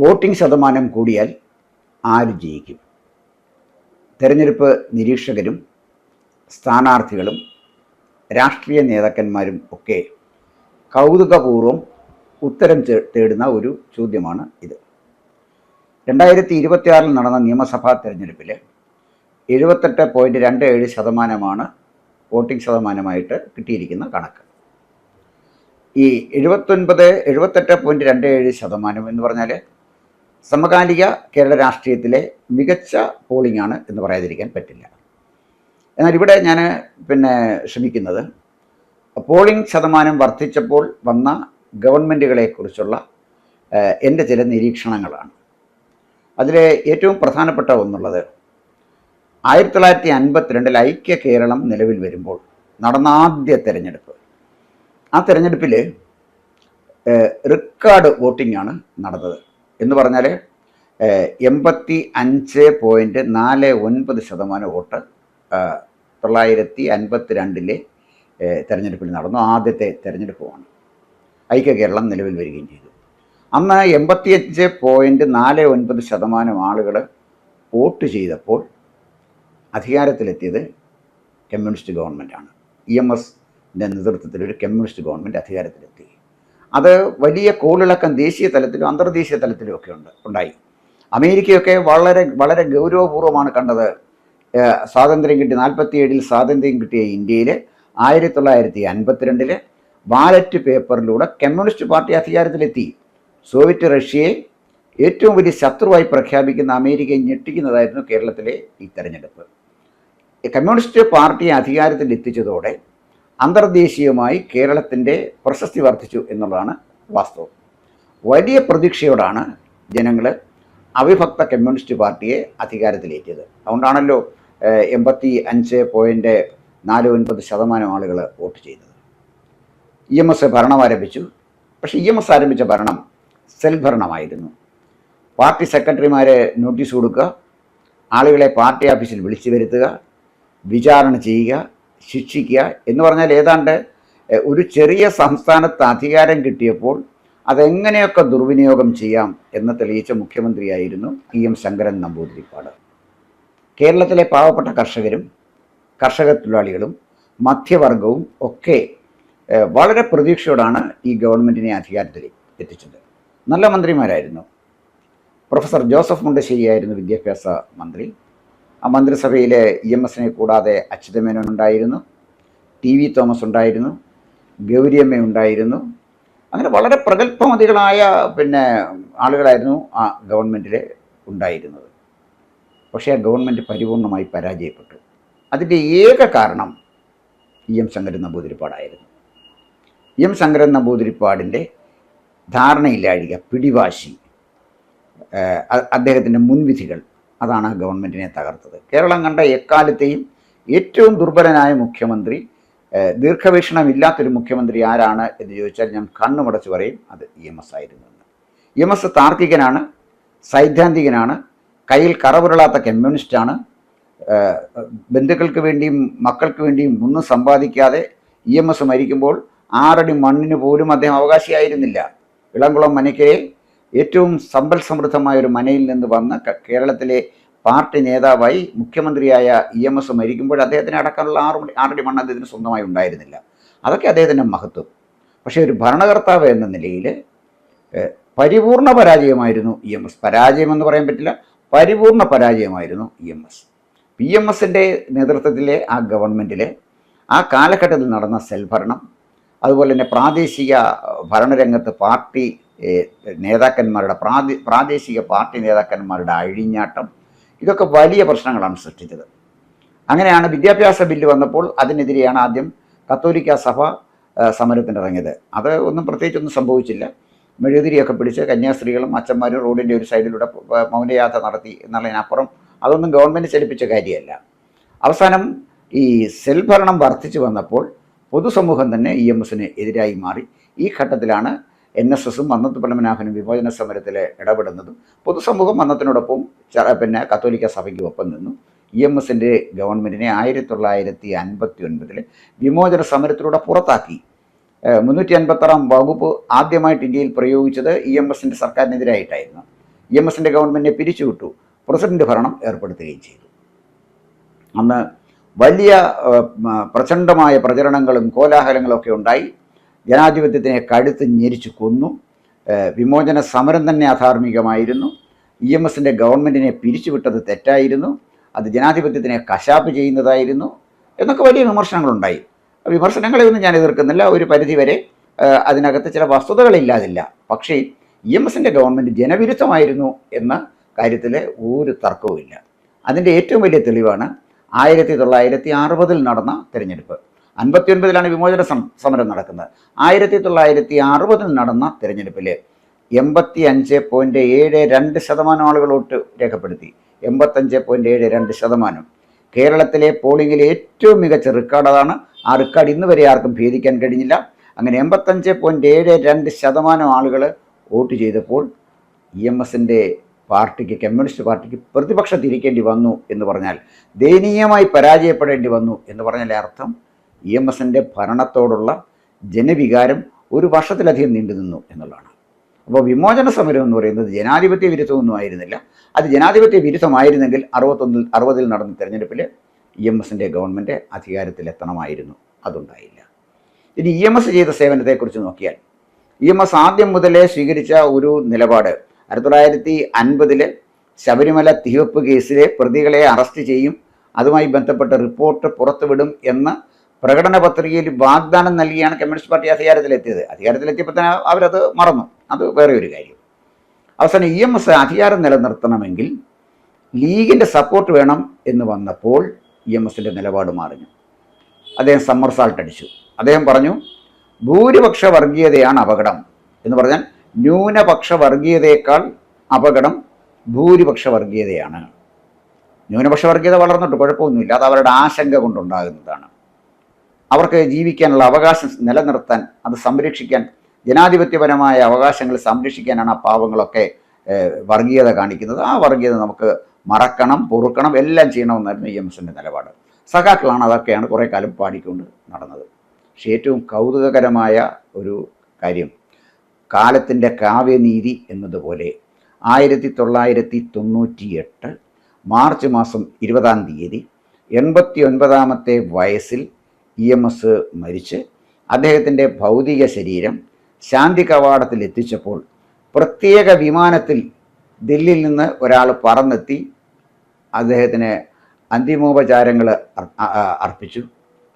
Voting ശതമാനം കൂടിയാൽ ആര് ജയിക്കും? തെരഞ്ഞെടുപ്പ് നിരീക്ഷകരും സ്ഥാനാർത്ഥികളും രാഷ്ട്രീയ നേതാക്കന്മാരും ഒക്കെ കൗതുകപൂർവ്വം ഉത്തരം തേടുന്ന ഒരു ചോദ്യമാണ് ഇത്. 2026 നടന്ന നിയമസഭാ തെരഞ്ഞെടുപ്പിൽ 78.27% വോട്ടിംഗ് ശതമാനമായിട്ട് കിട്ടിയിരിക്കുന്ന കണക്ക്. ഈ 78.27% എന്ന് പറഞ്ഞാൽ സമകാലിക കേരള രാഷ്ട്രീയത്തിലെ മികച്ച പോളിംഗ് ആണ് എന്ന് പറയാതിരിക്കാൻ പറ്റില്ല. എന്നാൽ ഇവിടെ ഞാൻ ശ്രമിക്കുന്നത് പോളിംഗ് ശതമാനം വർദ്ധിച്ചപ്പോൾ വന്ന ഗവൺമെൻറ്റുകളെക്കുറിച്ചുള്ള എൻ്റെ ചില നിരീക്ഷണങ്ങളാണ്. അതിലെ ഏറ്റവും പ്രധാനപ്പെട്ട ഒന്നുള്ളത് 1952 ഐക്യ കേരളം നിലവിൽ വരുമ്പോൾ നടന്ന ആദ്യ തെരഞ്ഞെടുപ്പ്. ആ തെരഞ്ഞെടുപ്പിൽ റെക്കോർഡ് വോട്ടിംഗ് ആണ് നടന്നത്. എന്ന് പറഞ്ഞാൽ 85.49% വോട്ട് 1952 തെരഞ്ഞെടുപ്പിൽ നടന്നു. ആദ്യത്തെ തെരഞ്ഞെടുപ്പുമാണ്. ഐക്യ കേരളം നിലവിൽ വരികയും ചെയ്തു. അന്ന് 85.49% ആളുകൾ വോട്ട് ചെയ്തപ്പോൾ അധികാരത്തിലെത്തിയത് കമ്മ്യൂണിസ്റ്റ് ഗവൺമെൻറ്റാണ്. EMSൻ്റെ നേതൃത്വത്തിലൊരു കമ്മ്യൂണിസ്റ്റ് ഗവൺമെൻറ് അധികാരത്തിലെത്തി. അത് വലിയ കോളിളക്കം ദേശീയ തലത്തിലും അന്തർദേശീയ തലത്തിലും ഒക്കെ ഉണ്ടായി. അമേരിക്കയൊക്കെ വളരെ വളരെ ഗൗരവപൂർവ്വമാണ് കണ്ടത്. സ്വാതന്ത്ര്യം കിട്ടി 47 സ്വാതന്ത്ര്യം കിട്ടിയ ഇന്ത്യയിൽ 1952 ബാലറ്റ് പേപ്പറിലൂടെ കമ്മ്യൂണിസ്റ്റ് പാർട്ടി അധികാരത്തിലെത്തി. സോവിയറ്റ് റഷ്യയെ ഏറ്റവും വലിയ ശത്രുവായി പ്രഖ്യാപിക്കുന്ന അമേരിക്കയെ ഞെട്ടിക്കുന്നതായിരുന്നു കേരളത്തിലെ ഈ തെരഞ്ഞെടുപ്പ്. കമ്മ്യൂണിസ്റ്റ് പാർട്ടിയെ അധികാരത്തിൽ എത്തിച്ചതോടെ അന്തർദേശീയമായി കേരളത്തിൻ്റെ പ്രശസ്തി വർദ്ധിച്ചു എന്നുള്ളതാണ് വാസ്തവം. വലിയ പ്രതീക്ഷയോടാണ് ജനങ്ങൾ അവിഭക്ത കമ്മ്യൂണിസ്റ്റ് പാർട്ടിയെ അധികാരത്തിലേറ്റിയത്. അതുകൊണ്ടാണല്ലോ 85.49% ആളുകൾ വോട്ട് ചെയ്തത്. EMS ഭരണം ആരംഭിച്ചു. പക്ഷേ EMS ആരംഭിച്ച ഭരണം സെൽ ഭരണമായിരുന്നു. പാർട്ടി സെക്രട്ടറിമാരെ നോട്ടീസ് കൊടുക്കുക, ആളുകളെ പാർട്ടി ഓഫീസിൽ വിളിച്ചു വരുത്തുക, വിചാരണ ചെയ്യുക, ശിക്ഷിക്കുക എന്ന് പറഞ്ഞാൽ ഏതാണ്ട് ഒരു ചെറിയ സംസ്ഥാനത്ത് അധികാരം കിട്ടിയപ്പോൾ അതെങ്ങനെയൊക്കെ ദുർവിനിയോഗം ചെയ്യാം എന്ന് തെളിയിച്ച മുഖ്യമന്ത്രിയായിരുന്നു EM ശങ്കരൻ നമ്പൂതിരിപ്പാട്. കേരളത്തിലെ പാവപ്പെട്ട കർഷകരും കർഷക തൊഴിലാളികളും മധ്യവർഗവും ഒക്കെ വളരെ പ്രതീക്ഷയോടാണ് ഈ ഗവൺമെൻറ്റിനെ അധികാരത്തിൽ എത്തിച്ചത്. നല്ല മന്ത്രിമാരായിരുന്നു. പ്രൊഫസർ ജോസഫ് മുണ്ടശ്ശേരിയായിരുന്നു വിദ്യാഭ്യാസ മന്ത്രി. ആ മന്ത്രിസഭയിൽ EMSനെ കൂടാതെ അച്യുതമേനോൻ ഉണ്ടായിരുന്നു, TV തോമസ് ഉണ്ടായിരുന്നു, ഗൗരിയമ്മ ഉണ്ടായിരുന്നു. അങ്ങനെ വളരെ പ്രഗത്ഭമതികളായ ആളുകളായിരുന്നു ആ ഗവൺമെൻറ്റിൽ ഉണ്ടായിരുന്നത്. പക്ഷേ ആ ഗവൺമെൻറ് പരിപൂർണമായി പരാജയപ്പെട്ടു. അതിൻ്റെ ഏക കാരണം EM ശങ്കരൻ നമ്പൂതിരിപ്പാടായിരുന്നു. EM ശങ്കരൻ നമ്പൂതിരിപ്പാടിൻ്റെ ധാരണയില്ലാഴിക, പിടിവാശി, അദ്ദേഹത്തിൻ്റെ മുൻവിധികൾ, അതാണ് ഗവൺമെൻറ്റിനെ തകർത്തത്. കേരളം കണ്ട എക്കാലത്തെയും ഏറ്റവും ദുർബലനായ മുഖ്യമന്ത്രി, ദീർഘവീക്ഷണമില്ലാത്തൊരു മുഖ്യമന്ത്രി ആരാണ് എന്ന് ചോദിച്ചാൽ ഞാൻ കണ്ണുമടച്ച് പറയും അത് EMS ആയിരുന്നു. EMS താർക്കികനാണ്, സൈദ്ധാന്തികനാണ്, കയ്യിൽ കറപുരളാത്ത കമ്മ്യൂണിസ്റ്റാണ്. ബന്ധുക്കൾക്ക് വേണ്ടിയും മക്കൾക്ക് വേണ്ടിയും ഒന്നും സമ്പാദിക്കാതെ EMS മരിക്കുമ്പോൾ 6 അടി മണ്ണിന് പോലും അദ്ദേഹം അവകാശിയായിരുന്നില്ല. ഇളംകുളം മനയ്ക്കരെ ഏറ്റവും സമ്പൽ സമൃദ്ധമായ ഒരു മനയിൽ നിന്ന് വന്ന് കേരളത്തിലെ പാർട്ടി നേതാവായി മുഖ്യമന്ത്രിയായ EMS മരിക്കുമ്പോൾ അദ്ദേഹത്തിന് അടക്കമുള്ള 6 അടി മണ്ണ് അദ്ദേഹത്തിന് സ്വന്തമായി ഉണ്ടായിരുന്നില്ല. അതൊക്കെ അദ്ദേഹത്തിൻ്റെ മഹത്വം. പക്ഷേ ഒരു ഭരണകർത്താവ് എന്ന നിലയിൽ പരിപൂർണ പരാജയമായിരുന്നു EMS. പരാജയമെന്ന് പറയാൻ പറ്റില്ല, പരിപൂർണ പരാജയമായിരുന്നു EMS. EMSൻ്റെ നേതൃത്വത്തിലെ ആ ഗവൺമെൻറ്റിൽ ആ കാലഘട്ടത്തിൽ നടന്ന സെൽഭരണം, അതുപോലെ തന്നെ പ്രാദേശിക ഭരണരംഗത്ത് പാർട്ടി നേതാക്കന്മാരുടെ പ്രാദേശിക പാർട്ടി നേതാക്കന്മാരുടെ അഴിഞ്ഞാട്ടം, ഇതൊക്കെ വലിയ പ്രശ്നങ്ങളാണ് സൃഷ്ടിച്ചത്. അങ്ങനെയാണ് വിദ്യാഭ്യാസ ബില്ല് വന്നപ്പോൾ അതിനെതിരെയാണ് ആദ്യം കത്തോലിക്ക സഭ സമരത്തിനിറങ്ങിയത്. അത് പ്രത്യേകിച്ചൊന്നും സംഭവിച്ചില്ല. മെഴുകുതിരിയൊക്കെ പിടിച്ച് കന്യാസ്ത്രീകളും അച്ഛന്മാരും റോഡിൻ്റെ ഒരു സൈഡിലൂടെ മൗനയാത്ര നടത്തി എന്നുള്ളതിനപ്പുറം അതൊന്നും ഗവൺമെൻറ് ചലിപ്പിച്ച കാര്യമല്ല. അവസാനം ഈ സെൽ ഭരണം വർദ്ധിച്ചു വന്നപ്പോൾ പൊതുസമൂഹം തന്നെ EMSന് എതിരായി മാറി. ഈ ഘട്ടത്തിലാണ് NSSും മന്നത്ത് പത്മനാഭനും വിമോചന സമരത്തിൽ ഇടപെടുന്നതും പൊതുസമൂഹം മന്നത്തിനോടൊപ്പം കത്തോലിക്ക സഭയ്ക്ക് ഒപ്പം നിന്നു. EMSൻ്റെ ഗവൺമെൻറ്റിനെ 1959 വിമോചന സമരത്തിലൂടെ പുറത്താക്കി. 356 വകുപ്പ് ആദ്യമായിട്ട് ഇന്ത്യയിൽ പ്രയോഗിച്ചത് EMSൻ്റെ സർക്കാരിനെതിരായിട്ടായിരുന്നു. EMSന്റെ ഗവൺമെൻറ്റിനെ പിരിച്ചുവിട്ടു, പ്രസിഡന്റ് ഭരണം ഏർപ്പെടുത്തുകയും ചെയ്തു. അന്ന് വലിയ പ്രചണ്ഡമായ പ്രചരണങ്ങളും കോലാഹലങ്ങളും ഒക്കെ ഉണ്ടായി. ജനാധിപത്യത്തിനെ കഴുത്ത് ഞെരിച്ചു കൊന്നു. വിമോചന സമരം തന്നെ അധാർമികമായിരുന്നു. EMSന്റെ ഗവൺമെൻറ്റിനെ പിരിച്ചുവിട്ടത് തെറ്റായിരുന്നു, അത് ജനാധിപത്യത്തിനെ കശാപ്പ് ചെയ്യുന്നതായിരുന്നു എന്നൊക്കെ വലിയ വിമർശനങ്ങളുണ്ടായി. വിമർശനങ്ങളെയൊന്നും ഞാൻ എതിർക്കുന്നില്ല, ഒരു പരിധിവരെ അതിനകത്ത് ചില വസ്തുതകളില്ലാതില്ല. പക്ഷേ EMSന്റെ ഗവൺമെൻറ് ജനവിരുദ്ധമായിരുന്നു എന്ന കാര്യത്തിൽ ഒരു തർക്കവുമില്ല. അതിൻ്റെ ഏറ്റവും വലിയ തെളിവാണ് 1960 നടന്ന തിരഞ്ഞെടുപ്പ്. 59 വിമോചന സമരം നടക്കുന്നത്. 1960 നടന്ന തിരഞ്ഞെടുപ്പിൽ 85.72% ആളുകൾ വോട്ട് രേഖപ്പെടുത്തി. 85.72%. കേരളത്തിലെ പോളിംഗിലെ ഏറ്റവും മികച്ച റെക്കോർഡ് അതാണ്. ആ റെക്കോർഡ് ഇന്ന് വരെ ആർക്കും ഭേദിക്കാൻ കഴിഞ്ഞില്ല. അങ്ങനെ 85.72% ആളുകൾ വോട്ട് ചെയ്തപ്പോൾ EMSന്റെ പാർട്ടിക്ക്, കമ്മ്യൂണിസ്റ്റ് പാർട്ടിക്ക് പ്രതിപക്ഷത്തിരിക്കേണ്ടി വന്നു എന്ന് പറഞ്ഞാൽ, ദയനീയമായി പരാജയപ്പെടേണ്ടി വന്നു എന്ന് പറഞ്ഞാൽ അർത്ഥം EMSന്റെ ഭരണത്തോടുള്ള ജനവികാരം ഒരു വർഷത്തിലധികം നീണ്ടു നിന്നു എന്നുള്ളതാണ്. അപ്പോൾ വിമോചന സമരം എന്ന് പറയുന്നത് ജനാധിപത്യ വിരുദ്ധമൊന്നും ആയിരുന്നില്ല. അത് ജനാധിപത്യ വിരുദ്ധമായിരുന്നെങ്കിൽ 60 നടന്ന തിരഞ്ഞെടുപ്പിൽ EMSന്റെ ഗവൺമെൻറ് അധികാരത്തിലെത്തണമായിരുന്നു. അതുണ്ടായില്ല. ഇനി EMS ചെയ്ത സേവനത്തെക്കുറിച്ച് നോക്കിയാൽ, EMS ആദ്യം മുതലേ സ്വീകരിച്ച ഒരു നിലപാട് 1950 ശബരിമല തീവെപ്പ് കേസിലെ പ്രതികളെ അറസ്റ്റ് ചെയ്യും, അതുമായി ബന്ധപ്പെട്ട റിപ്പോർട്ട് പുറത്തുവിടും എന്ന പ്രകടന പത്രികയിൽ വാഗ്ദാനം നൽകിയാണ് കമ്മ്യൂണിസ്റ്റ് പാർട്ടി അധികാരത്തിലെത്തിയത്. അധികാരത്തിലെത്തിയപ്പോൾ തന്നെ അവരത് മറന്നു. അത് വേറെ ഒരു കാര്യം. അവസാനം EMS അധികാരം നിലനിർത്തണമെങ്കിൽ ലീഗിൻ്റെ സപ്പോർട്ട് വേണം എന്ന് വന്നപ്പോൾ EMSന്റെ നിലപാട് മാറിഞ്ഞു. അദ്ദേഹം സമ്മർസാൾട്ട് അടിച്ചു. അദ്ദേഹം പറഞ്ഞു, ഭൂരിപക്ഷ വർഗീയതയാണ് അപകടം എന്ന് പറഞ്ഞാൽ ന്യൂനപക്ഷ വർഗീയതയേക്കാൾ അപകടം ഭൂരിപക്ഷ വർഗീയതയാണ്. ന്യൂനപക്ഷ വർഗീയത വളർന്നിട്ട് കുഴപ്പമൊന്നുമില്ല, അത് അവരുടെ ആശങ്ക കൊണ്ടുണ്ടാകുന്നതാണ്. അവർക്ക് ജീവിക്കാനുള്ള അവകാശം നിലനിർത്താൻ, അത് സംരക്ഷിക്കാൻ, ജനാധിപത്യപരമായ അവകാശങ്ങൾ സംരക്ഷിക്കാനാണ് ആ പാവങ്ങളൊക്കെ വർഗീയത കാണിക്കുന്നത്. ആ വർഗീയത നമുക്ക് മറക്കണം, പൊറുക്കണം, എല്ലാം ചെയ്യണമെന്നായിരുന്നു EMSന്റെ നിലപാട്. സഖാക്കളാണ് അതൊക്കെയാണ് കുറേ കാലം പാടിക്കൊണ്ട് നടന്നത്. പക്ഷേ ഏറ്റവും കൗതുകകരമായ ഒരു കാര്യം, കാലത്തിൻ്റെ കാവ്യനീതി എന്നതുപോലെ 1998 മാർച്ച് മാസം 20 89ാമത്തെ വയസ്സിൽ EMS മരിച്ച് അദ്ദേഹത്തിൻ്റെ ഭൗതിക ശരീരം ശാന്തി കവാടത്തിൽ എത്തിച്ചപ്പോൾ പ്രത്യേക വിമാനത്തിൽ ദില്ലിയിൽ നിന്ന് ഒരാൾ പറന്നെത്തി അദ്ദേഹത്തിന് അന്തിമോപചാരങ്ങൾ അർപ്പിച്ചു.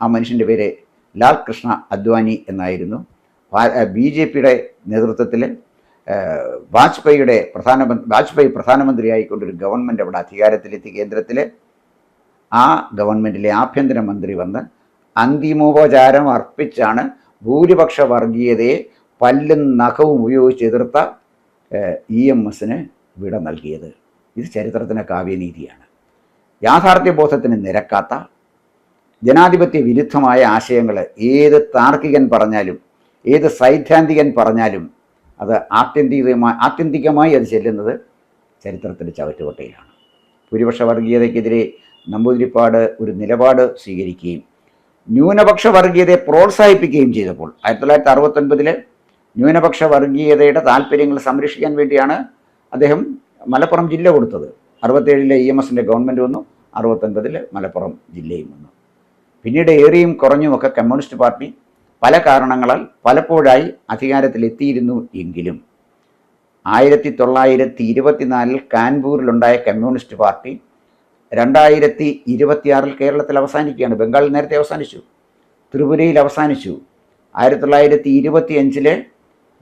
ആ മനുഷ്യൻ്റെ പേര് ലാൽ കൃഷ്ണ അദ്വാനി എന്നായിരുന്നു. BJPയുടെ നേതൃത്വത്തിൽ വാജ്പേയി പ്രധാനമന്ത്രിയായിക്കൊണ്ടൊരു ഗവൺമെൻറ് അവിടെ അധികാരത്തിലെത്തി കേന്ദ്രത്തിൽ. ആ ഗവൺമെൻറ്റിലെ ആഭ്യന്തരമന്ത്രി വന്ന് അന്തിമോപചാരം അർപ്പിച്ചാണ് ഭൂരിപക്ഷ വർഗീയതയെ പല്ലും നഖവും ഉപയോഗിച്ച് എതിർത്ത EMSന് വിട നൽകിയത്. ഇത് ചരിത്രത്തിൻ്റെ കാവ്യനീതിയാണ്. യാഥാർത്ഥ്യബോധത്തിന് നിരക്കാത്ത, ജനാധിപത്യ വിരുദ്ധമായ ആശയങ്ങൾ ഏത് താർക്കികൻ പറഞ്ഞാലും, ഏത് സൈദ്ധാന്തികൻ പറഞ്ഞാലും അത് ആത്യന്തികമായി അത് ചെല്ലുന്നത് ചരിത്രത്തിൻ്റെ ചവറ്റുകൊട്ടയിലാണ്. ഭൂരിപക്ഷ വർഗീയതയ്ക്കെതിരെ നമ്പൂതിരിപ്പാട് ഒരു നിലപാട് സ്വീകരിക്കുകയും ന്യൂനപക്ഷ വർഗീയതയെ പ്രോത്സാഹിപ്പിക്കുകയും ചെയ്തപ്പോൾ 1969 ന്യൂനപക്ഷ വർഗീയതയുടെ താല്പര്യങ്ങൾ സംരക്ഷിക്കാൻ വേണ്ടിയാണ് അദ്ദേഹം മലപ്പുറം ജില്ല കൊടുത്തത്. 67 EMSന്റെ ഗവൺമെൻറ് വന്നു, 69 മലപ്പുറം ജില്ലയും വന്നു. പിന്നീട് ഏറിയും കുറഞ്ഞുമൊക്കെ കമ്മ്യൂണിസ്റ്റ് പാർട്ടി പല കാരണങ്ങളാൽ പലപ്പോഴായി അധികാരത്തിലെത്തിയിരുന്നു എങ്കിലും 1924 കാൺപൂരിലുണ്ടായ കമ്മ്യൂണിസ്റ്റ് പാർട്ടി 2026 കേരളത്തിൽ അവസാനിക്കുകയാണ്. ബംഗാളിൽ നേരത്തെ അവസാനിച്ചു, ത്രിപുരയിൽ അവസാനിച്ചു. 1925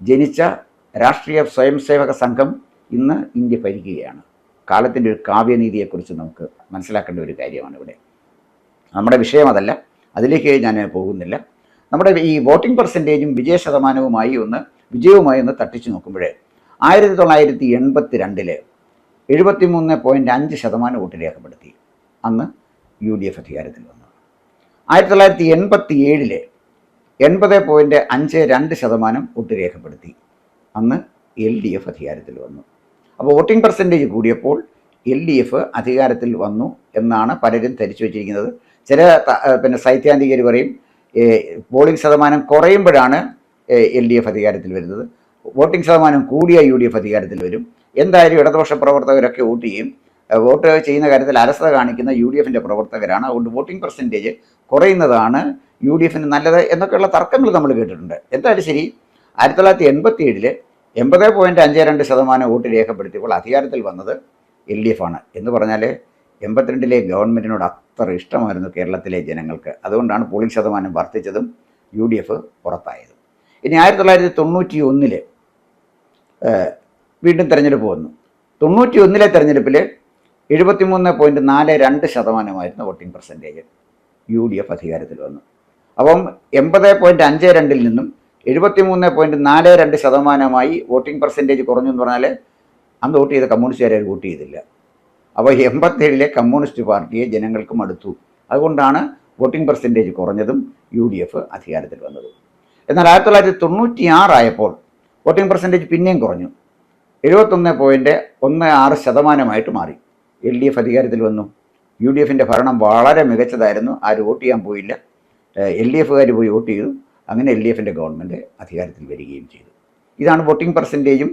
ജനിച്ച രാഷ്ട്രീയ സ്വയംസേവക സംഘം ഇന്ന് ഇന്ത്യ ഭരിക്കുകയാണ്. കാലത്തിൻ്റെ ഒരു കാവ്യനീതിയെക്കുറിച്ച് നമുക്ക് മനസ്സിലാക്കേണ്ട ഒരു കാര്യമാണ് ഇവിടെ. നമ്മുടെ വിഷയം അതല്ല, അതിലേക്ക് ഞാൻ പോകുന്നില്ല. നമ്മുടെ ഈ വോട്ടിംഗ് പെർസെൻറ്റേജും വിജയവുമായി ഒന്ന് തട്ടിച്ചു നോക്കുമ്പോൾ 1982 73.5% വോട്ട് രേഖപ്പെടുത്തി. അന്ന് UDF അധികാരത്തിൽ വന്നു. 1987 80.52% വോട്ട് രേഖപ്പെടുത്തി. അന്ന് LDF അധികാരത്തിൽ വന്നു. അപ്പോൾ വോട്ടിംഗ് പെർസെൻറ്റേജ് കൂടിയപ്പോൾ LDF അധികാരത്തിൽ വന്നു എന്നാണ് പലരും ധരിച്ചു വച്ചിരിക്കുന്നത്. ചില സൈദ്ധാന്തികർ പറയും പോളിംഗ് ശതമാനം കുറയുമ്പോഴാണ് LDF അധികാരത്തിൽ വരുന്നത്. വോട്ടിംഗ് ശതമാനം കൂടിയ UDF അധികാരത്തിൽ വരും. എന്തായാലും ഇടതുപക്ഷ പ്രവർത്തകരൊക്കെ വോട്ട് ചെയ്യും. വോട്ട് ചെയ്യുന്ന കാര്യത്തിൽ അലസത കാണിക്കുന്ന UDFൻ്റെ പ്രവർത്തകരാണ്. അതുകൊണ്ട് വോട്ടിംഗ് പെർസെൻറ്റേജ് കുറയുന്നതാണ് UDFന് നല്ലത് എന്നൊക്കെയുള്ള തർക്കങ്ങൾ നമ്മൾ കേട്ടിട്ടുണ്ട്. എന്തായാലും ശരി, 1987 80.52% വോട്ട് രേഖപ്പെടുത്തിയപ്പോൾ അധികാരത്തിൽ വന്നത് LDF ആണ്. എന്ന് പറഞ്ഞാൽ 82 ഗവൺമെൻറ്റിനോട് അത്ര ഇഷ്ടമായിരുന്നു കേരളത്തിലെ ജനങ്ങൾക്ക്. അതുകൊണ്ടാണ് പോളിംഗ് ശതമാനം വർദ്ധിച്ചതും UDF പുറത്തായതും. ഇനി 1991 വീണ്ടും തെരഞ്ഞെടുപ്പ് വന്നു. 91 തെരഞ്ഞെടുപ്പിൽ 73.42% വോട്ടിംഗ് പെർസെൻറ്റേജ് UDF അധികാരത്തിൽ വന്നു. അപ്പം 80.52 നിന്നും 73.42% വോട്ടിംഗ് പെർസെൻറ്റേജ് കുറഞ്ഞു എന്ന് പറഞ്ഞാൽ അന്ന് വോട്ട് ചെയ്ത കമ്മ്യൂണിസ്റ്റുകാരെ വോട്ട് ചെയ്തില്ല. അപ്പോൾ 87 കമ്മ്യൂണിസ്റ്റ് പാർട്ടിയെ ജനങ്ങൾക്ക് മടുത്തു. അതുകൊണ്ടാണ് വോട്ടിംഗ് പെർസെൻറ്റേജ് കുറഞ്ഞതും UDF അധികാരത്തിൽ വന്നതും. എന്നാൽ 1996 ആയപ്പോൾ വോട്ടിംഗ് പെർസെൻറ്റേജ് പിന്നെയും കുറഞ്ഞു, 71.16% മാറി. LDF അധികാരത്തിൽ വന്നു. UDFൻ്റെ ഭരണം വളരെ മികച്ചതായിരുന്നു. ആരും വോട്ട് ചെയ്യാൻ പോയില്ല. LDFകാർ പോയി വോട്ട് ചെയ്തു. അങ്ങനെ LDFൻ്റെ ഗവൺമെൻറ് അധികാരത്തിൽ വരികയും ചെയ്തു. ഇതാണ് വോട്ടിംഗ് പെർസെൻറ്റേജും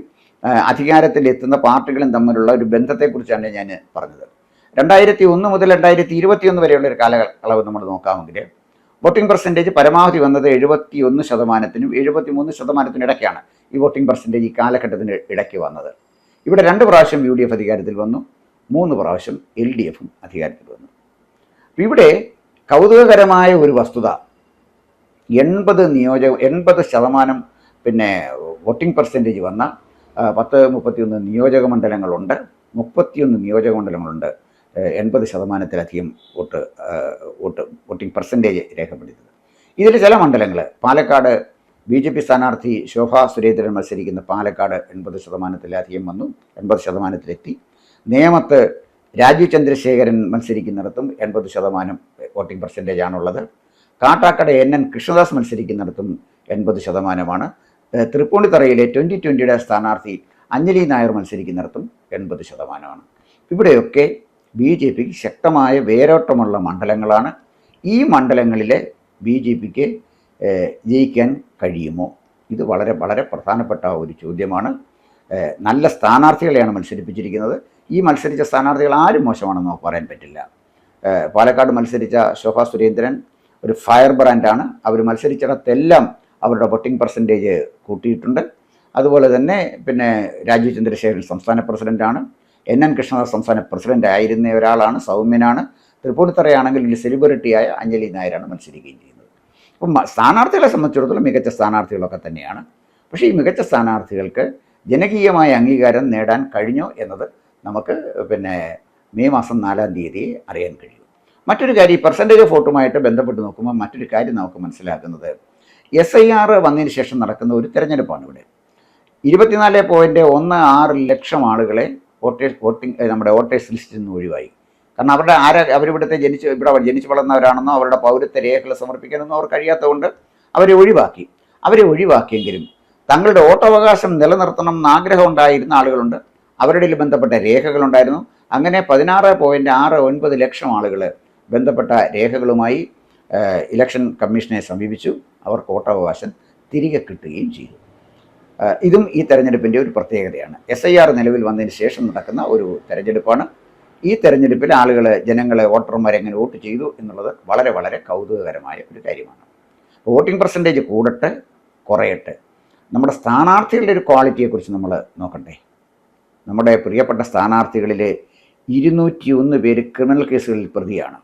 അധികാരത്തിലെത്തുന്ന പാർട്ടികളും തമ്മിലുള്ള ഒരു ബന്ധത്തെക്കുറിച്ചാണ് ഞാൻ പറഞ്ഞത്. 2001 മുതൽ 2021 വരെയുള്ള ഒരു കാലയളവ് നമ്മൾ നോക്കാമെങ്കിൽ വോട്ടിംഗ് പെർസെൻറ്റേജ് പരമാവധി വന്നത് 71%-നും 73%-നും ഇടയ്ക്കാണ്. ഈ വോട്ടിംഗ് പെർസെൻറ്റേജ് ഈ കാലഘട്ടത്തിന് ഇടയ്ക്ക് വന്നത്. ഇവിടെ 2 പ്രാവശ്യം UDF അധികാരത്തിൽ വന്നു, 3 പ്രാവശ്യം LDFും അധികാരത്തിൽ വന്നു. ഇവിടെ കൗതുകകരമായ ഒരു വസ്തുത, 80% പിന്നെ വോട്ടിംഗ് പെർസെൻറ്റേജ് വന്ന 31 നിയോജക മണ്ഡലങ്ങളുണ്ട്. 31 നിയോജക മണ്ഡലങ്ങളുണ്ട് 80%-ലധികം വോട്ടിംഗ് പെർസെൻറ്റേജ് രേഖപ്പെടുത്തിയത്. ഇതിൽ ചില മണ്ഡലങ്ങൾ, പാലക്കാട് BJP സ്ഥാനാർത്ഥി ശോഭാ സുരേന്ദ്രൻ മത്സരിക്കുന്ന പാലക്കാട് 80%-ലധികം വന്നു, 80%-ലെത്തി. നേമത്ത് രാജീവ് ചന്ദ്രശേഖരൻ മത്സരിക്കുന്നിടത്തും 80% വോട്ടിംഗ് പെർസെൻറ്റേജാണുള്ളത്. കാട്ടാക്കട NN കൃഷ്ണദാസ് മത്സരിക്കുന്നിടത്തും 80%. തൃപ്പൂണിത്തറയിലെ 2020 സ്ഥാനാർത്ഥി അഞ്ജലി നായർ മത്സരിക്കുന്നിടത്തും 80%. ഇവിടെയൊക്കെ BJPക്ക് ശക്തമായ വേരോട്ടമുള്ള മണ്ഡലങ്ങളാണ്. ഈ മണ്ഡലങ്ങളിലെ BJPക്ക് ജയിക്കാൻ കഴിയുമോ? ഇത് വളരെ വളരെ പ്രധാനപ്പെട്ട ഒരു ചോദ്യമാണ്. നല്ല സ്ഥാനാർത്ഥികളെയാണ് മത്സരിപ്പിച്ചിരിക്കുന്നത്. ഈ മത്സരിച്ച സ്ഥാനാർത്ഥികൾ ആരും മോശമാണെന്ന് നമുക്ക് പറയാൻ പറ്റില്ല. പാലക്കാട് മത്സരിച്ച ശോഭാ സുരേന്ദ്രൻ ഒരു ഫയർ ബ്രാൻഡാണ്. അവർ മത്സരിച്ചിടത്തെല്ലാം അവരുടെ വോട്ടിംഗ് പെർസെൻറ്റേജ് കൂട്ടിയിട്ടുണ്ട്. അതുപോലെ തന്നെ പിന്നെ രാജീവ് ചന്ദ്രശേഖരൻ സംസ്ഥാന പ്രസിഡൻ്റാണ്. NN കൃഷ്ണദാസ് സംസ്ഥാന പ്രസിഡൻ്റ് ആയിരുന്ന ഒരാളാണ്, സൗമ്യനാണ്. തൃപ്പൂണിത്തറയാണെങ്കിൽ ഒരു സെലിബ്രിറ്റിയായ അഞ്ജലി നായരാണ് മത്സരിക്കുകയും ചെയ്യുന്നത്. അപ്പം സ്ഥാനാർത്ഥികളെ സംബന്ധിച്ചിടത്തോളം മികച്ച സ്ഥാനാർത്ഥികളൊക്കെ തന്നെയാണ്. പക്ഷേ ഈ മികച്ച സ്ഥാനാർത്ഥികൾക്ക് ജനകീയമായ അംഗീകാരം നേടാൻ കഴിഞ്ഞോ എന്നത് നമുക്ക് പിന്നെ മെയ് മാസം 4-ാം തീയതി അറിയാൻ കഴിയും. മറ്റൊരു കാര്യം, ഈ പെർസെൻറ്റേജ് ഓഫ് വോട്ടുമായിട്ട് ബന്ധപ്പെട്ട് നോക്കുമ്പോൾ മറ്റൊരു കാര്യം നമുക്ക് മനസ്സിലാക്കുന്നത്, SIR വന്നതിന് ശേഷം നടക്കുന്ന ഒരു തെരഞ്ഞെടുപ്പാണ്. ഇവിടെ 24.16 ലക്ഷം ആളുകളെ നമ്മുടെ വോട്ടേഴ്സ് ലിസ്റ്റിൽ നിന്ന് ഒഴിവായി. കാരണം അവരിവിടുത്തെ ഇവിടെ ജനിച്ചു വളർന്നവരാണെന്നോ അവരുടെ പൗരത്വ രേഖകൾ സമർപ്പിക്കാനൊന്നും അവർ കഴിയാത്തതുകൊണ്ട് അവരെ ഒഴിവാക്കി. അവരെ ഒഴിവാക്കിയെങ്കിലും തങ്ങളുടെ വോട്ടവകാശം നിലനിർത്തണം എന്ന് ആഗ്രഹം ഉണ്ടായിരുന്ന ആളുകളുണ്ട്. അവരുടെ ബന്ധപ്പെട്ട രേഖകളുണ്ടായിരുന്നു. അങ്ങനെ 16.69 ലക്ഷം ആളുകൾ ബന്ധപ്പെട്ട രേഖകളുമായി ഇലക്ഷൻ കമ്മീഷനെ സമീപിച്ചു. അവർക്ക് വോട്ടവകാശം തിരികെ കിട്ടുകയും ചെയ്തു. ഇതും ഈ തെരഞ്ഞെടുപ്പിൻ്റെ ഒരു പ്രത്യേകതയാണ്. SIR നിലവിൽ വന്നതിന് ശേഷം നടക്കുന്ന ഒരു തെരഞ്ഞെടുപ്പാണ്. ഈ തെരഞ്ഞെടുപ്പിൽ ജനങ്ങളെ വോട്ടർമാരെ എങ്ങനെ വോട്ട് ചെയ്തു എന്നുള്ളത് വളരെ വളരെ കൗതുകകരമായ ഒരു കാര്യമാണ്. വോട്ടിംഗ് പെർസെൻറ്റേജ് കൂടട്ടെ കുറയട്ടെ, നമ്മുടെ സ്ഥാനാർത്ഥികളുടെ ഒരു ക്വാളിറ്റിയെക്കുറിച്ച് നമ്മൾ നോക്കട്ടെ. നമ്മുടെ പ്രിയപ്പെട്ട സ്ഥാനാർത്ഥികളിൽ 201 പേര് ക്രിമിനൽ കേസുകളിൽ പ്രതിയാണ്.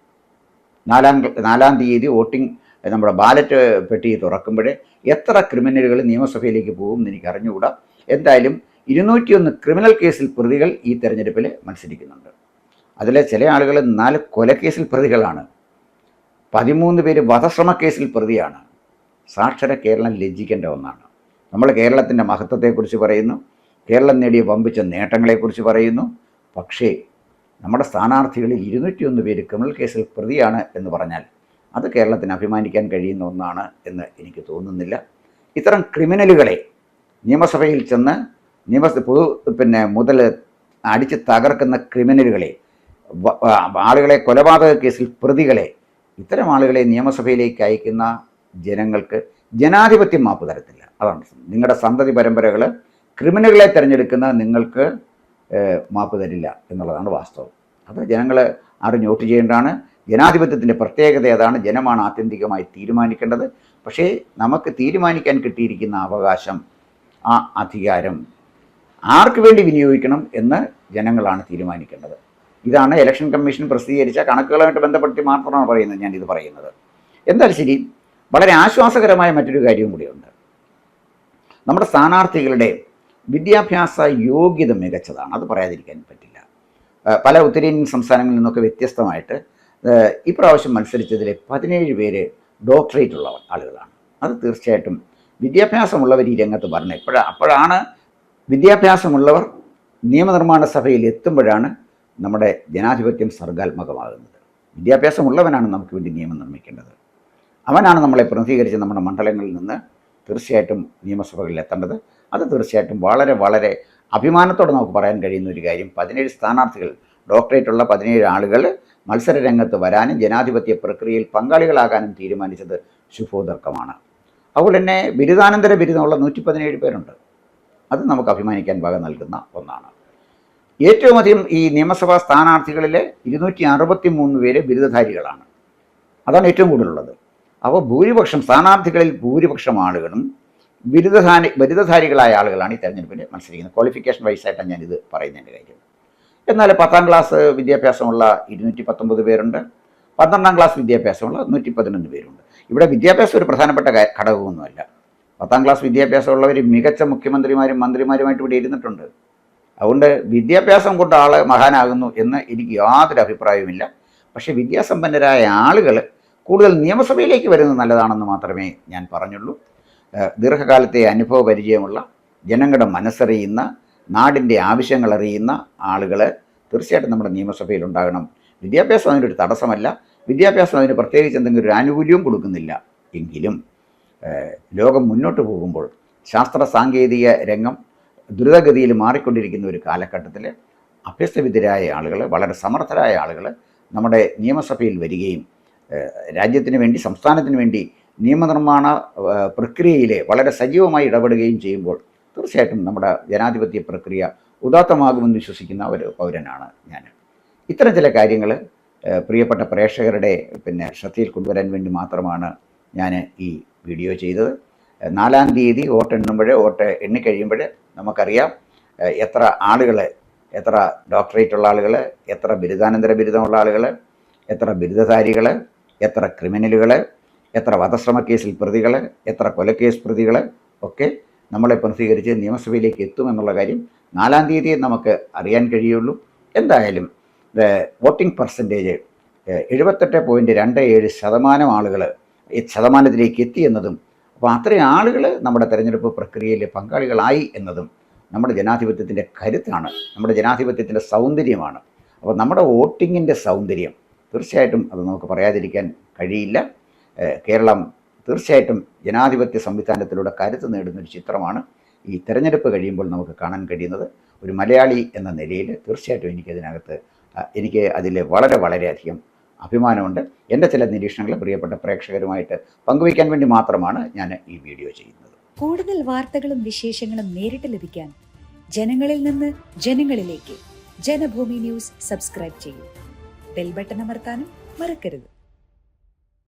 4-ാം തീയതി വോട്ടിംഗ് നമ്മുടെ ബാലറ്റ് പെട്ടി തുറക്കുമ്പോഴേ എത്ര ക്രിമിനലുകൾ നിയമസഭയിലേക്ക് പോകും എന്ന് എനിക്ക് അറിഞ്ഞുകൂടാ. എന്തായാലും 201 ക്രിമിനൽ കേസിൽ പ്രതികൾ ഈ തെരഞ്ഞെടുപ്പിൽ മത്സരിക്കുന്നുണ്ട്. അതിലെ ചില ആളുകൾ 4 കൊലക്കേസിൽ പ്രതികളാണ്, 13 പേര് വധശ്രമ കേസിൽ പ്രതിയാണ്. സാക്ഷര കേരളം ലജ്ജിക്കേണ്ട ഒന്നാണ്. നമ്മൾ കേരളത്തിൻ്റെ മഹത്വത്തെക്കുറിച്ച് പറയുന്നു, കേരളം നേടിയ വമ്പിച്ച നേട്ടങ്ങളെക്കുറിച്ച് പറയുന്നു. പക്ഷേ നമ്മുടെ സ്ഥാനാർത്ഥികളിൽ 201 പേര് ക്രിമിനൽ കേസിൽ പ്രതിയാണ് എന്ന് പറഞ്ഞാൽ അത് കേരളത്തിന് അഭിമാനിക്കാൻ കഴിയുന്ന ഒന്നാണ് എന്ന് എനിക്ക് തോന്നുന്നില്ല. ഇത്തരം ക്രിമിനലുകളെ നിയമസഭയിൽ ചെന്ന് മുതൽ അടിച്ച് തകർക്കുന്ന ക്രിമിനലുകളെ, ആളുകളെ കൊലപാതക കേസിൽ പ്രതികളെ, ഇത്തരം ആളുകളെ നിയമസഭയിലേക്ക് അയക്കുന്ന ജനങ്ങൾക്ക് ജനാധിപത്യം മാപ്പ് തരത്തില്ല. അതാണ് നിങ്ങളുടെ സന്തതി പരമ്പരകൾ ക്രിമിനലുകളെ തിരഞ്ഞെടുക്കുന്ന നിങ്ങൾക്ക് മാപ്പ് തരില്ല എന്നുള്ളതാണ് വാസ്തവം. അത് ജനങ്ങൾ അറിഞ്ഞ് വോട്ട് ചെയ്യേണ്ടതാണ്. ജനാധിപത്യത്തിൻ്റെ പ്രത്യേകത അതാണ്. ജനമാണ് ആത്യന്തികമായി തീരുമാനിക്കേണ്ടത്. പക്ഷേ നമുക്ക് തീരുമാനിക്കാൻ കിട്ടിയിരിക്കുന്ന അവകാശം, ആ അധികാരം ആർക്ക് വേണ്ടി വിനിയോഗിക്കണം എന്ന് ജനങ്ങളാണ് തീരുമാനിക്കേണ്ടത്. ഇതാണ് ഇലക്ഷൻ കമ്മീഷൻ പ്രസിദ്ധീകരിച്ച കണക്കുകളുമായിട്ട് ബന്ധപ്പെടുത്തി മാത്രമാണ് പറയുന്നത് ഞാനിത് പറയുന്നത്. എന്തായാലും ശരി, വളരെ ആശ്വാസകരമായ മറ്റൊരു കാര്യവും കൂടിയുണ്ട്. നമ്മുടെ സ്ഥാനാർത്ഥികളുടെ വിദ്യാഭ്യാസ യോഗ്യത മികച്ചതാണ്, അത് പറയാതിരിക്കാൻ പറ്റില്ല. പല ഉത്തരേന്ത്യൻ സംസ്ഥാനങ്ങളിൽ നിന്നൊക്കെ വ്യത്യസ്തമായിട്ട് ഇപ്രാവശ്യം മത്സരിച്ചതിലെ 17 പേര് ഡോക്ടറേറ്റ് ഉള്ള ആളുകളാണ്. അത് തീർച്ചയായിട്ടും വിദ്യാഭ്യാസമുള്ളവർ ഈ രംഗത്ത് വരണം. അപ്പോഴാണ് വിദ്യാഭ്യാസമുള്ളവർ നിയമനിർമ്മാണ സഭയിൽ എത്തുമ്പോഴാണ് നമ്മുടെ ജനാധിപത്യം സർഗാത്മകമാകുന്നത്. വിദ്യാഭ്യാസമുള്ളവനാണ് നമുക്ക് വേണ്ടി നിയമം നിർമ്മിക്കേണ്ടത്. അവനാണ് നമ്മളെ പ്രതിനിധീകരിച്ച് നമ്മുടെ മണ്ഡലങ്ങളിൽ നിന്ന് തീർച്ചയായിട്ടും നിയമസഭകളിൽ എത്തേണ്ടത്. അത് തീർച്ചയായിട്ടും വളരെ വളരെ അഭിമാനത്തോടെ നമുക്ക് പറയാൻ കഴിയുന്ന ഒരു കാര്യം, 17 സ്ഥാനാർത്ഥികൾ, ഡോക്ടറേറ്റുള്ള 17 ആളുകൾ മത്സര രംഗത്ത് വരാനും ജനാധിപത്യ പ്രക്രിയയിൽ പങ്കാളികളാകാനും തീരുമാനിച്ചത് ശുഭോദർക്കമാണ്. അതുപോലെ തന്നെ ബിരുദാനന്തര ബിരുദമുള്ള 117 പേരുണ്ട്. അത് നമുക്ക് അഭിമാനിക്കാൻ വക നൽകുന്ന ഒന്നാണ്. ഏറ്റവും അധികം ഈ നിയമസഭാ സ്ഥാനാർത്ഥികളിൽ 263 പേര് ബിരുദധാരികളാണ്. അതാണ് ഏറ്റവും കൂടുതലുള്ളത്. അപ്പോൾ ഭൂരിപക്ഷം സ്ഥാനാർത്ഥികളിൽ ഭൂരിപക്ഷം ആളുകളും ബിരുദധാരികളായ ആളുകളാണ് ഈ തെരഞ്ഞെടുപ്പിൽ മത്സരിക്കുന്നത്. ക്വാളിഫിക്കേഷൻ വൈസായിട്ടാണ് ഞാനിത് പറയുന്നതിൻ്റെ കാര്യം. എന്നാൽ 10ാം ക്ലാസ് വിദ്യാഭ്യാസമുള്ള 219 പേരുണ്ട്. 12ാം ക്ലാസ് വിദ്യാഭ്യാസമുള്ള 111 പേരുണ്ട്. ഇവിടെ വിദ്യാഭ്യാസം ഒരു പ്രധാനപ്പെട്ട ഘടകമൊന്നുമല്ല. 10ാം ക്ലാസ് വിദ്യാഭ്യാസമുള്ളവർ മികച്ച മുഖ്യമന്ത്രിമാരും മന്ത്രിമാരുമായിട്ട് ഇവിടെ ഇരുന്നിട്ടുണ്ട്. അതുകൊണ്ട് വിദ്യാഭ്യാസം കൊണ്ട് ആൾ മഹാനാകുന്നു എന്ന് എനിക്ക് യാതൊരു അഭിപ്രായവുമില്ല. പക്ഷേ വിദ്യാസമ്പന്നരായ ആളുകൾ കൂടുതൽ നിയമസഭയിലേക്ക് വരുന്നത് നല്ലതാണെന്ന് മാത്രമേ ഞാൻ പറഞ്ഞുള്ളൂ. ദീർഘകാലത്തെ അനുഭവ പരിചയമുള്ള, ജനങ്ങളുടെ മനസ്സറിയുന്ന, നാടിൻ്റെ ആവശ്യങ്ങൾ അറിയുന്ന ആളുകൾ തീർച്ചയായിട്ടും നമ്മുടെ നിയമസഭയിൽ ഉണ്ടാകണം. വിദ്യാഭ്യാസം അതിനൊരു തടസ്സമല്ല. വിദ്യാഭ്യാസം അതിന് പ്രത്യേകിച്ച് എന്തെങ്കിലും ഒരു ആനുകൂല്യവും കൊടുക്കുന്നില്ല. എങ്കിലും ലോകം മുന്നോട്ട് പോകുമ്പോൾ ശാസ്ത്ര സാങ്കേതിക രംഗം ദ്രുതഗതിയിൽ മാറിക്കൊണ്ടിരിക്കുന്ന ഒരു കാലഘട്ടത്തിൽ അഭ്യസ്തവിദ്യരായ ആളുകൾ, വളരെ സമർത്ഥരായ ആളുകൾ നമ്മുടെ നിയമസഭയിൽ വരികയും രാജ്യത്തിന് വേണ്ടി, സംസ്ഥാനത്തിന് വേണ്ടി നിയമനിർമ്മാണ പ്രക്രിയയിൽ വളരെ സജീവമായി ഇടപെടുകയും ചെയ്യുമ്പോൾ തീർച്ചയായിട്ടും നമ്മുടെ ജനാധിപത്യ പ്രക്രിയ ഉദാത്തമാകുമെന്ന് വിശ്വസിക്കുന്ന ഒരു പൗരനാണ് ഞാൻ. ഇത്തരം ചില കാര്യങ്ങൾ പ്രിയപ്പെട്ട പ്രേക്ഷകരുടെ ശ്രദ്ധയിൽ കൊണ്ടുവരാൻ വേണ്ടി മാത്രമാണ് ഞാൻ ഈ വീഡിയോ ചെയ്തത്. 4-ാം തീയതി വോട്ട് എണ്ണിക്കഴിയുമ്പോൾ നമുക്കറിയാം എത്ര ആളുകൾ, എത്ര ഡോക്ടറേറ്റ് ഉള്ള ആളുകൾ, എത്ര ബിരുദാനന്തര ബിരുദമുള്ള ആളുകൾ, എത്ര ബിരുദധാരികൾ, എത്ര ക്രിമിനലുകൾ, എത്ര വധശ്രമ കേസിൽ പ്രതികൾ, എത്ര കൊലക്കേസ് പ്രതികൾ ഒക്കെ നമ്മളെ പ്രതികരിച്ച് നിയമസഭയിലേക്ക് എത്തുമെന്നുള്ള കാര്യം 4-ാം തീയതി നമുക്ക് അറിയാൻ കഴിയുള്ളൂ. എന്തായാലും വോട്ടിംഗ് പെർസെൻറ്റേജ് 78.27% ആളുകൾ ശതമാനത്തിലേക്ക് എത്തി എന്നതും, അപ്പോൾ അത്രയും ആളുകൾ നമ്മുടെ തെരഞ്ഞെടുപ്പ് പ്രക്രിയയിൽ പങ്കാളികളായി എന്നതും നമ്മുടെ ജനാധിപത്യത്തിൻ്റെ കരുത്താണ്, നമ്മുടെ ജനാധിപത്യത്തിൻ്റെ സൗന്ദര്യമാണ്. അപ്പോൾ നമ്മുടെ വോട്ടിങ്ങിൻ്റെ സൗന്ദര്യം തീർച്ചയായിട്ടും അത് നമുക്ക് പറയാതിരിക്കാൻ കഴിയില്ല. കേരളം തീർച്ചയായിട്ടും ജനാധിപത്യ സംവിധാനത്തിലൂടെ കരുത്ത് നേടുന്നൊരു ചിത്രമാണ് ഈ തെരഞ്ഞെടുപ്പ് കഴിയുമ്പോൾ നമുക്ക് കാണാൻ കഴിയുന്നത്. ഒരു മലയാളി എന്ന നിലയിൽ തീർച്ചയായിട്ടും എനിക്ക് അതിൽ വളരെ വളരെയധികം അഭിമാനമുണ്ട്. എൻ്റെ ചില നിരീക്ഷണങ്ങൾ പ്രിയപ്പെട്ട പ്രേക്ഷകരുമായിട്ട് പങ്കുവയ്ക്കാൻ വേണ്ടി മാത്രമാണ് ഞാൻ ഈ വീഡിയോ ചെയ്യുന്നത്. കൂടുതൽ വാർത്തകളും വിശേഷങ്ങളും നേരിട്ട് ലഭിക്കാൻ ജനങ്ങളിൽ നിന്ന് ജനങ്ങളിലേക്ക് ജനഭൂമി ന്യൂസ് സബ്സ്ക്രൈബ് ചെയ്യൂ. ബെൽ ബട്ടൺ അമർത്താനും മറക്കരുത്.